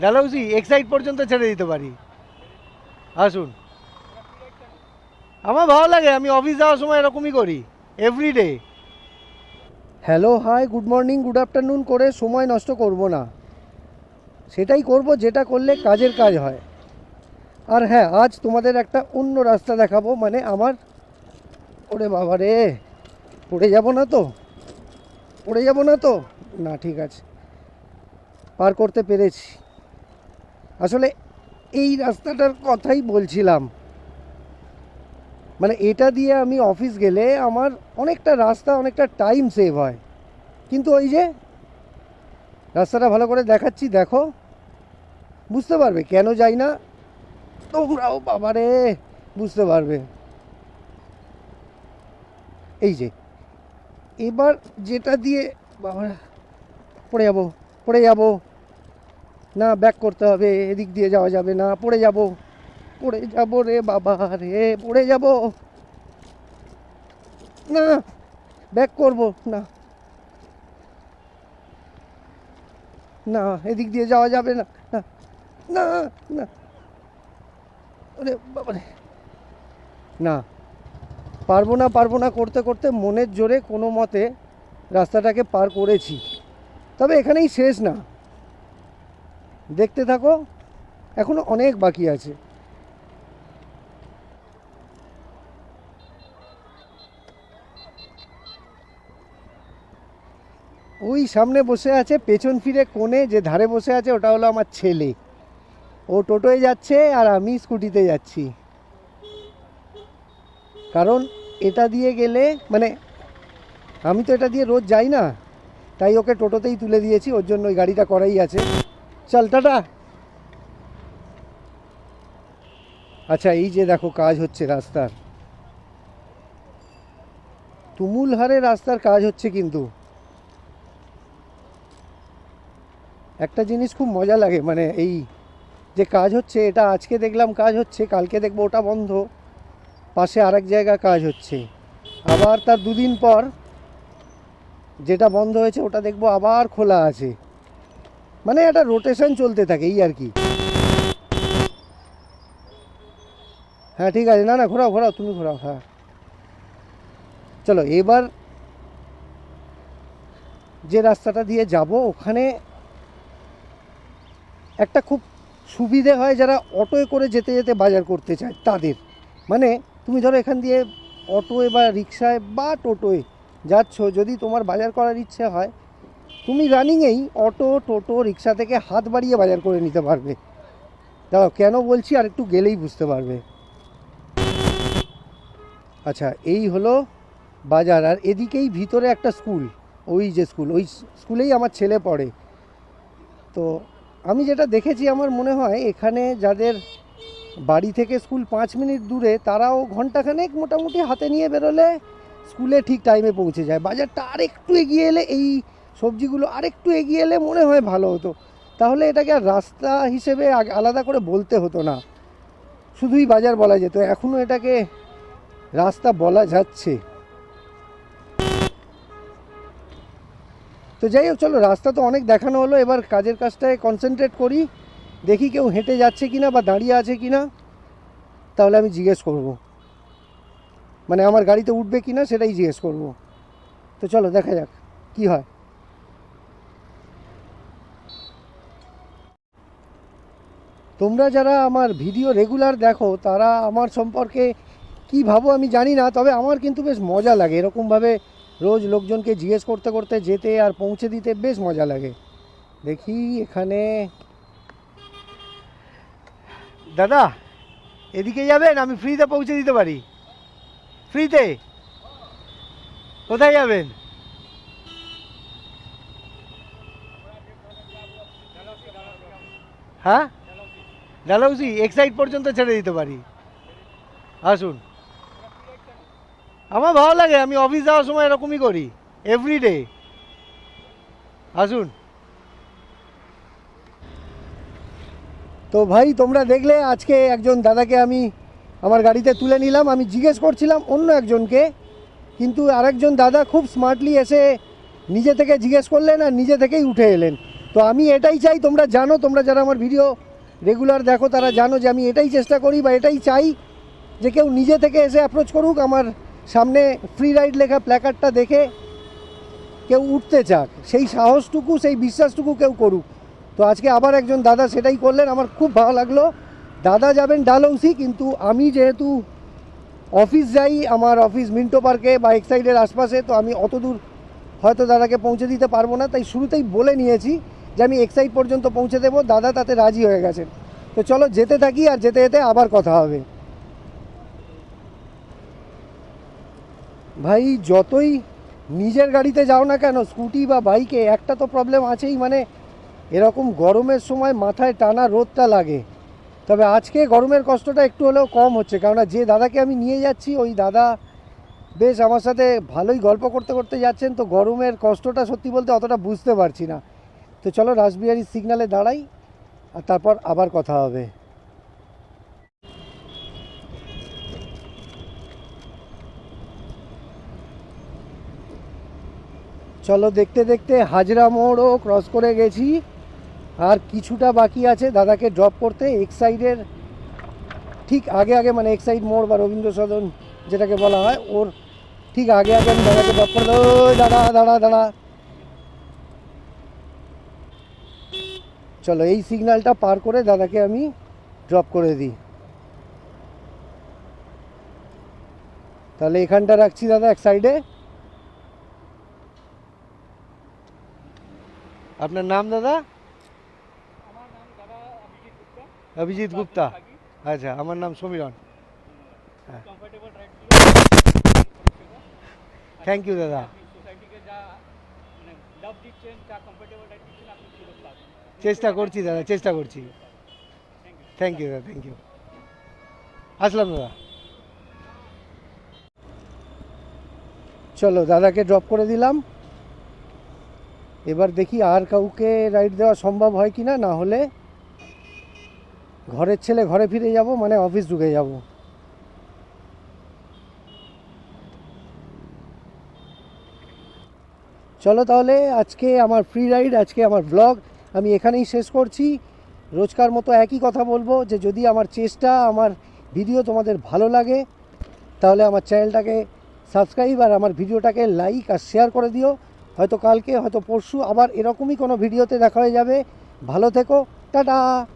Dalhousie Exide পর্যন্ত ছেড়ে দিতে পারি। আসুন, আমার ভালো লাগে, আমি অফিস যাওয়ার সময় এরকমই করি everyday. Hello, hi, good morning, good afternoon করে সময় নষ্ট করব না, সেটাই করব যেটা করলে কাজের কাজ হয়। আর হ্যাঁ, আজ তোমাদের একটা অন্য রাস্তা দেখাবো, মানে আমার, ওরে বাবা রে, পড়ে যাব না তো, পড়ে যাব না তো, না ঠিক আছে, পার করতে পেরেছি। আসলে এই রাস্তাটার কথাই বলছিলাম, মানে এটা দিয়ে আমি অফিস গেলে আমার অনেকটা রাস্তা, অনেকটা টাইম সেভ হয়। কিন্তু ওই যে রাস্তাটা ভালো করে দেখাচ্ছি, দেখো, বুঝতে পারবে কেন যাই না, তোমরাও বাবারে বুঝতে পারবে। এই যে এবার যেটা দিয়ে, বাবা, পড়ে যাব, পড়ে যাব, না ব্যাক করতে হবে, এদিক দিয়ে যাওয়া যাবে না, পড়ে যাব, পড়ে যাব রে বাবা রে, পড়ে যাব, না ব্যাক করব না, না এদিক দিয়ে যাওয়া যাবে না, না না না, ওরে বাবা রে, না, পারবো না, পারবো না করতে করতে মনের জোরে কোনো মতে রাস্তাটাকে পার করেছি। তবে এখানেই শেষ না, দেখতে থাকো, এখনো অনেক বাকি আছে। ওই সামনে বসে আছে, পেছন ফিরে কোণে যে ধারে বসে আছে, ওটা হলো আমার ছেলে। ও টোটোয় যাচ্ছে আর আমি স্কুটিতে যাচ্ছি, কারণ এটা দিয়ে গেলে, মানে আমি তো এটা দিয়ে রোজ যাই না, তাই ওকে টোটোতেই তুলে দিয়েছি, ওর জন্য ওই গাড়িটা করাই আছে। চল টাটা। আচ্ছা, এই যে দেখো কাজ হচ্ছে রাস্তার, তুমুল হারে রাস্তার কাজ হচ্ছে, কিন্তু একটা জিনিস খুব মজা লাগে, মানে এই যে কাজ হচ্ছে, এটা আজকে দেখলাম কাজ হচ্ছে, কালকে দেখবো ওটা বন্ধ, পাশে আরেক জায়গায় কাজ হচ্ছে, আবার তার দুদিন পর যেটা বন্ধ হয়েছে ওটা দেখবো আবার খোলা আছে, মানে একটা রোটেশন চলতে থাকে, এই আর কি। হ্যাঁ ঠিক আছে, না না, ঘোরাও ঘোরাও, তুমি ঘোরাও, হ্যাঁ চলো। এবার যে রাস্তাটা দিয়ে যাব, ওখানে একটা খুব সুবিধে হয় যারা অটোয় করে যেতে যেতে বাজার করতে চায় তাদের, মানে তুমি ধরো এখান দিয়ে অটোয় বা রিক্সায় বা টোটোয় যাচ্ছ, যদি তোমার বাজার করার ইচ্ছে হয়, তুমি রানিংয়েই অটো, টোটো, রিক্সা থেকে হাত বাড়িয়ে বাজার করে নিতে পারবে। দাঁড়াও, কেন বলছি আর একটু গেলেই বুঝতে পারবে। আচ্ছা, এই হলো বাজার, আর এদিকেই ভিতরে একটা স্কুল, ওই যে স্কুল, ওই স্কুলেই আমার ছেলে পড়ে। তো আমি যেটা দেখেছি, আমার মনে হয় এখানে যাদের বাড়ি থেকে স্কুল 5 মিনিট দূরে, তারাও ঘন্টাখানেক মোটামুটি হাতে নিয়ে বেরোলে স্কুলে ঠিক টাইমে পৌঁছে যায়। বাজারটা আরেকটু এগিয়ে এলে, এই সবজিগুলো আরেকটু এগিয়ে এলে মনে হয় ভালো হতো, তাহলে এটাকে আর রাস্তা হিসেবে আলাদা করে বলতে হতো না, শুধুই বাজার বলা যেত। এখনও এটাকে রাস্তা বলা যাচ্ছে। তো যাই হোক, চলো, রাস্তা তো অনেক দেখানো হলো, এবার কাজের কাজটায় কনসেন্ট্রেট করি, দেখি কেউ হেঁটে যাচ্ছে কিনা বা দাঁড়িয়ে আছে কিনা, তাহলে আমি জিজ্ঞেস করব, মানে আমার গাড়িতে উঠবে কিনা সেটাই জিজ্ঞেস করব। তো চলো দেখা যাক কি হয়। তোমরা যারা আমার ভিডিও রেগুলার দেখো, তারা আমার সম্পর্কে কি ভাবো আমি জানি না, তবে আমার কিন্তু বেশ মজা লাগে এরকমভাবে রোজ লোকজনকে জিজ্ঞেস করতে করতে যেতে আর পৌঁছে দিতে, বেশ মজা লাগে। দেখি এখানে, দাদা এদিকে যাবেন, আমি ফ্রিতে পৌঁছে দিতে পারি, ফ্রিতে। কোথায় যাবেন? হ্যাঁ, ডালহৌসি এক্সাইড পর্যন্ত ছেড়ে দিতে পারি, আসুন। আমার ভালো লাগে, আমি অফিস যাওয়ার সময় এরকমই করি এভরিডে, আসুন। তো ভাই, তোমরা দেখলে আজকে একজন দাদাকে আমি আমার গাড়িতে তুলে নিলাম। আমি জিজ্ঞেস করছিলাম অন্য একজনকে, কিন্তু আরেকজন দাদা খুব স্মার্টলি এসে নিজে থেকে জিজ্ঞেস করলেন আর নিজে থেকেই উঠে এলেন। তো তো আমি এটাই চাই, তোমরা জানো, তোমরা যারা আমার ভিডিও রেগুলার দেখো তারা জানো যে আমি এটাই চেষ্টা করি বা এটাই চাই যে কেউ নিজে থেকে এসে অ্যাপ্রোচ করুক, আমার সামনে ফ্রি রাইড লেখা প্ল্যাকার্ডটা দেখে কেউ উঠতে চাক, সেই সাহসটুকু সেই বিশ্বাসটুকু কেউ করুক। তো আজকে আবার একজন দাদা সেটাই করলেন, আমার খুব ভালো লাগলো। দাদা যাবেন ডালহৌসি, কিন্তু আমি যেহেতু অফিস যাই, আমার অফিস মিন্টো পার্কে বা এক্সাইডের আশপাশে, তো আমি অত দূর হয়তো দাদাকে পৌঁছে দিতে পারবো না, তাই শুরুতেই বলে নিয়েছি যে আমি এক্সাইড পর্যন্ত পৌঁছে দেবো। দাদা তাতে রাজি হয়ে গেছেন। তো চলো যেতে থাকি, আর যেতে যেতে আবার কথা হবে। ভাই যতই নিজের গাড়িতে যাও না কেন, স্কুটি বা বাইকে, একটা তো প্রবলেম আছেই, মানে এরকম গরমের সময় মাথায় টানা রোদটা লাগে। তবে আজকে গরমের কষ্টটা একটু হলেও কম হচ্ছে, কেননা যে দাদাকে আমি নিয়ে যাচ্ছি ওই দাদা বেশ আমার সাথে ভালোই গল্প করতে করতে যাচ্ছেন, তো গরমের কষ্টটা সত্যি বলতে অতটা বুঝতে পারছি না। তো চলো রাসবিহারীর সিগনালে দাঁড়াই, আর তারপর আবার কথা হবে। চলো দেখতে দেখতে হাজরা মোড়ও ক্রস করে গেছি, আর কিছুটা বাকি আছে দাদাকে ড্রপ করতে। এক্সাইডের ঠিক আগে আগে, মানে এক্সাইড মোড় বা রবীন্দ্র সদন যেটাকে বলা হয়, ওর ঠিক আগে আগে আমি দাদাকে ড্রপ করে দেবো। ওই দাদা দাঁড়া দাঁড়া, চলো এই সিগন্যালটা পার করে দাদাকে আমি ড্রপ করে দিই। তাহলে এখানটা রাখছি দাদা এক সাইডে। আপনার নাম দাদা? অভিজিৎ গুপ্তা। আচ্ছা, আমার নাম সমীরণ। হ্যাঁ, থ্যাংক ইউ দাদা। চেষ্টা করছি দাদা, চেষ্টা করছি। থ্যাংক ইউ দাদা, থ্যাংক ইউ। আসলাম দাদা। চলো দাদাকে ড্রপ করে দিলাম। এবার দেখি আর কাউকে রাইড দেওয়া সম্ভব হয় কি না, না হলে ঘরের ছেলে ঘরে ফিরে যাব, মানে অফিস ঢুকে যাব। চলো তাহলে আজকে আমার ফ্রি রাইড, আজকে আমার ব্লগ আমি এখানেই শেষ করছি। রোজকার মতো একই কথা বলবো যে যদি আমার চেষ্টা, আমার ভিডিও তোমাদের ভালো লাগে তাহলে আমার চ্যানেলটাকে সাবস্ক্রাইব আর আমার ভিডিওটাকে লাইক আর শেয়ার করে দিও। হয়তো কালকে, হয়তো পরশু আবার এরকমই কোনো ভিডিওতে দেখা হয়ে যাবে। ভালো থেকো, টাটা।